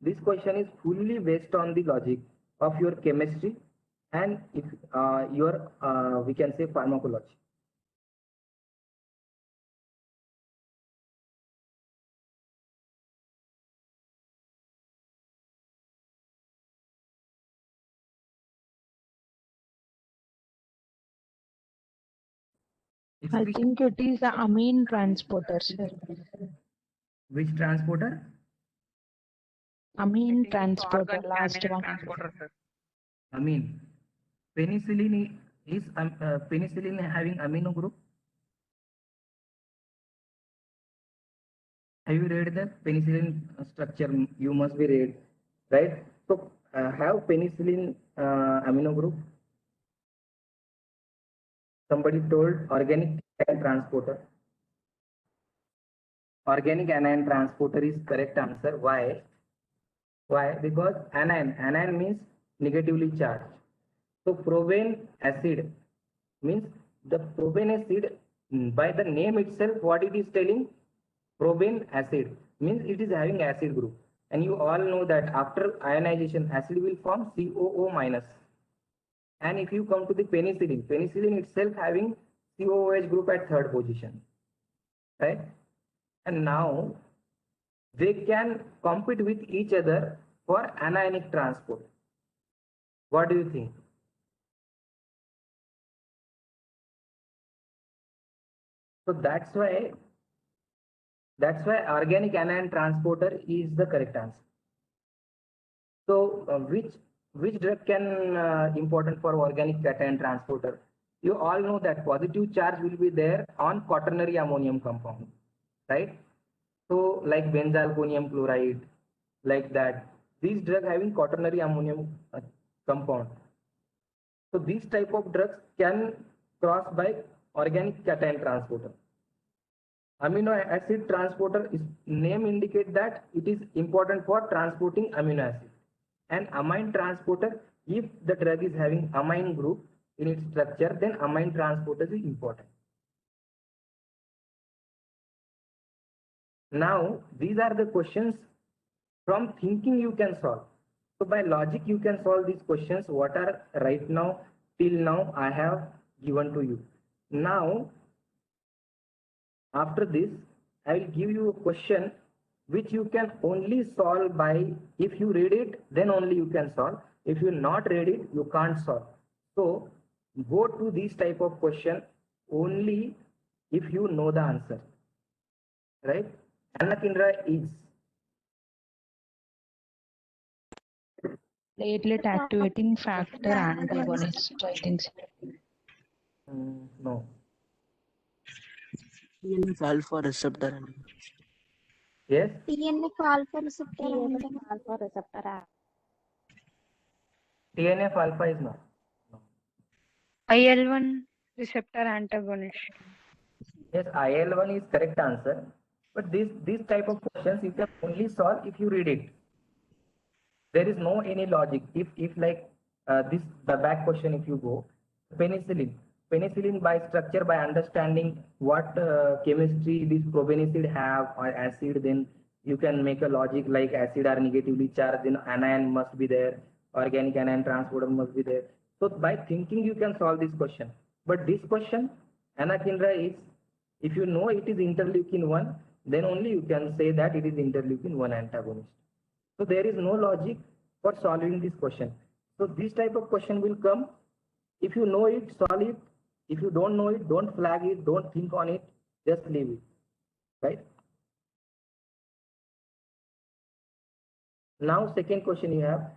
this question is fully based on the logic of your chemistry and if your we can say pharmacology. I think it is the amine transporter, sir. Which transporter? Amine transporter, last one. Transporter, sir. I mean, penicillin is penicillin having amino group. Have you read the penicillin structure? You must be read, right? So have penicillin amino group. Somebody told organic anion transporter. Organic anion transporter is correct answer. Why? Why? Because anion means negatively charged. So provane acid means the provane acid by the name itself, what it is telling? Provane acid means it is having acid group. And you all know that after ionization, acid will form COO minus. And if you come to the penicillin, penicillin itself having COOH group at third position, right? And now they can compete with each other for anionic transport. What do you think? So that's why organic anion transporter is the correct answer. So which drug can important for organic cation transporter? You all know that positive charge will be there on quaternary ammonium compound, right? So like benzalkonium chloride, like that. These drugs having quaternary ammonium compound. So these type of drugs can cross by organic cation transporter. Amino acid transporter is name indicate that it is important for transporting amino acid. And amine transporter, if the drug is having amine group in its structure, then amine transporter is important. Now, these are the questions from thinking you can solve. So by logic, you can solve these questions. What are right now, till now, I have given to you. Now, after this, I will give you a question which you can only solve by, if you read it, then only you can solve. If you not read it, you can't solve. So go to this type of question only if you know the answer, right? Anakinra is Platelet activating factor antagonist, I think. no. TNF alpha receptor. Yes. TNF alpha receptor TNF alpha receptor. TNF alpha is not. IL-1 receptor antagonist. Yes, IL-1 is correct answer. But this type of questions you can only solve if you read it. There is no any logic. If like the back question, if you go penicillin by structure, by understanding what chemistry this probenecid have or acid, then you can make a logic like acid are negatively charged, then anion must be there, organic anion transporter must be there. So by thinking you can solve this question. But this question, anakinra is, if you know it is interleukin 1, then only you can say that it is interleukin 1 antagonist. So there is no logic for solving this question. So this type of question will come. If you know it, solve it. If you don't know it, don't flag it, don't think on it, just leave it, right? Now second question you have,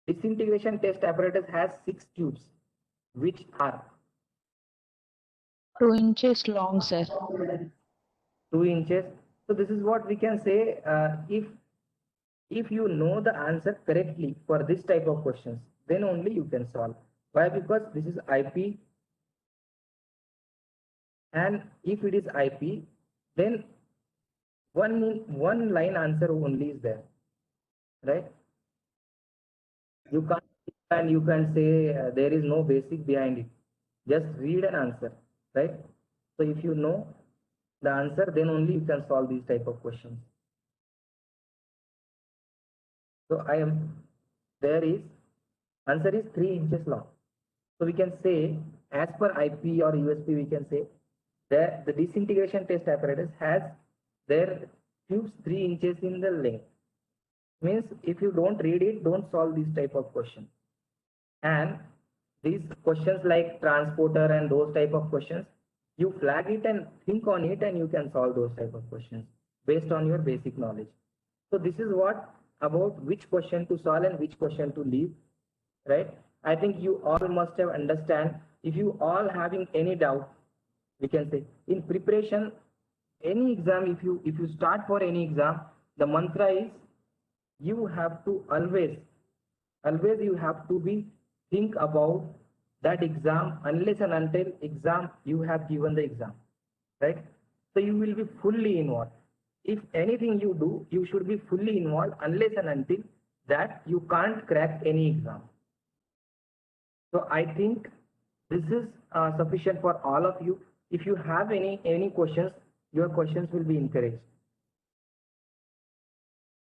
disintegration test apparatus has 6 tubes, which are 2 inches long, sir. 2 inches. So this is what we can say, if you know the answer correctly for this type of questions, then only you can solve. Why? Because this is IP, and if it is IP, then one line answer only is there, right? You can't, and you can say there is no basic behind it. Just read an answer, right? So if you know the answer, then only you can solve these type of questions. So there is, answer is 3 inches long. So we can say, as per IP or USP, we can say that the disintegration test apparatus has their tubes 3 inches in the length. Means if you don't read it, don't solve this type of question. And these questions like transporter and those type of questions, you flag it and think on it, and you can solve those type of questions based on your basic knowledge. So this is what about which question to solve and which question to leave, right? I think you all must have understand. If you all having any doubt, we can say in preparation, any exam, if you start for any exam, the mantra is you have to always you have to be think about that exam unless and until exam you have given the exam, right? So you will be fully involved. If anything you do, you should be fully involved unless and until that you can't crack any exam. So I think this is sufficient for all of you. If you have any questions, your questions will be encouraged.